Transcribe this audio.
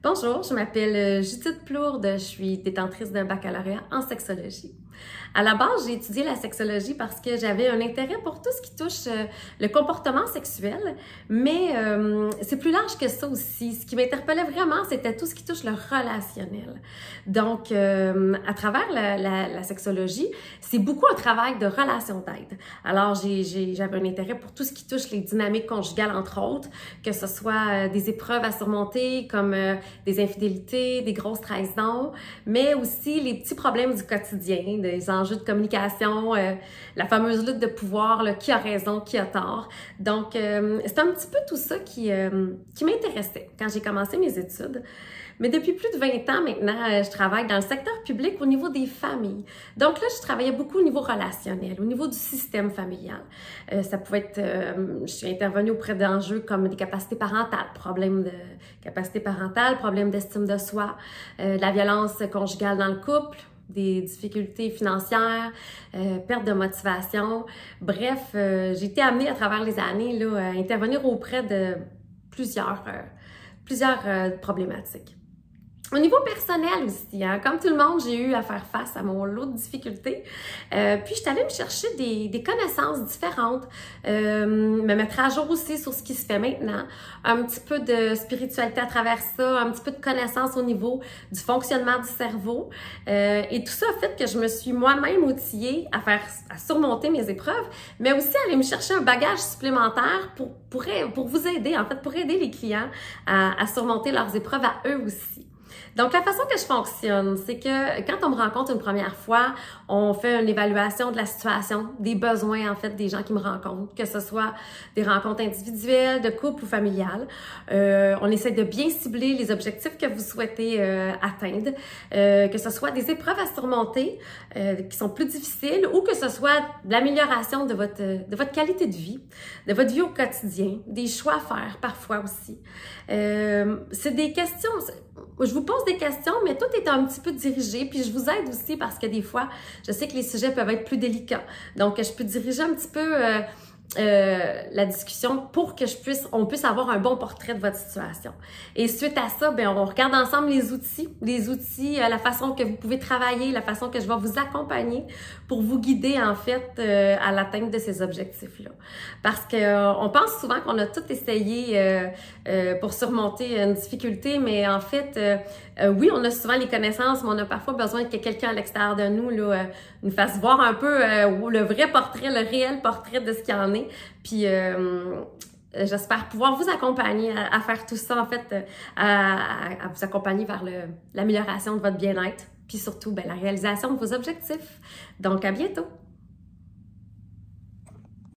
Bonjour, je m'appelle Judith Plourde, je suis détentrice d'un baccalauréat en sexologie. À la base, j'ai étudié la sexologie parce que j'avais un intérêt pour tout ce qui touche le comportement sexuel, mais c'est plus large que ça aussi. Ce qui m'interpellait vraiment, c'était tout ce qui touche le relationnel. Donc, à travers la sexologie, c'est beaucoup un travail de relation d'aide. Alors, j'avais un intérêt pour tout ce qui touche les dynamiques conjugales, entre autres, que ce soit des épreuves à surmonter comme des infidélités, des grosses trahisons, mais aussi les petits problèmes du quotidien, des enjeux de communication, la fameuse lutte de pouvoir, là, qui a raison, qui a tort. Donc, c'est un petit peu tout ça qui m'intéressait quand j'ai commencé mes études. Mais depuis plus de 20 ans maintenant, je travaille dans le secteur public au niveau des familles. Donc là, je travaillais beaucoup au niveau relationnel, au niveau du système familial. Ça pouvait être, je suis intervenue auprès d'enjeux comme des capacités parentales, problèmes de capacité parentale, problèmes d'estime de soi, de la violence conjugale dans le couple, des difficultés financières, perte de motivation. Bref, j'ai été amenée à travers les années là, à intervenir auprès de plusieurs problématiques. Au niveau personnel aussi, hein, comme tout le monde, j'ai eu à faire face à mon lot de difficultés. Puis, je suis allée me chercher des connaissances différentes, me mettre à jour aussi sur ce qui se fait maintenant, un petit peu de spiritualité à travers ça, un petit peu de connaissances au niveau du fonctionnement du cerveau. Et tout ça a fait que je me suis moi-même outillée à surmonter mes épreuves, mais aussi à aller me chercher un bagage supplémentaire pour vous aider, en fait, pour aider les clients à surmonter leurs épreuves à eux aussi. Donc, la façon que je fonctionne, c'est que quand on me rencontre une première fois, on fait une évaluation de la situation, des besoins, en fait, des gens qui me rencontrent, que ce soit des rencontres individuelles, de couple ou familiales. On essaie de bien cibler les objectifs que vous souhaitez atteindre, que ce soit des épreuves à surmonter qui sont plus difficiles ou que ce soit de l'amélioration de votre qualité de vie au quotidien, des choix à faire parfois aussi. C'est des questions... Je vous pose des questions, mais tout est un petit peu dirigé, puis je vous aide aussi parce que des fois, je sais que les sujets peuvent être plus délicats. Donc, je peux diriger un petit peu la discussion pour que on puisse avoir un bon portrait de votre situation. Et suite à ça, ben on regarde ensemble les outils, la façon que vous pouvez travailler, la façon que je vais vous accompagner pour vous guider en fait à l'atteinte de ces objectifs-là. Parce que on pense souvent qu'on a tout essayé pour surmonter une difficulté, mais en fait, oui, on a souvent les connaissances, mais on a parfois besoin que quelqu'un à l'extérieur de nous là, nous fasse voir un peu le vrai portrait, le réel portrait de ce qu'il y en est. Puis j'espère pouvoir vous accompagner à faire tout ça, en fait, à vous accompagner vers l'amélioration de votre bien-être, puis surtout la réalisation de vos objectifs. Donc, à bientôt!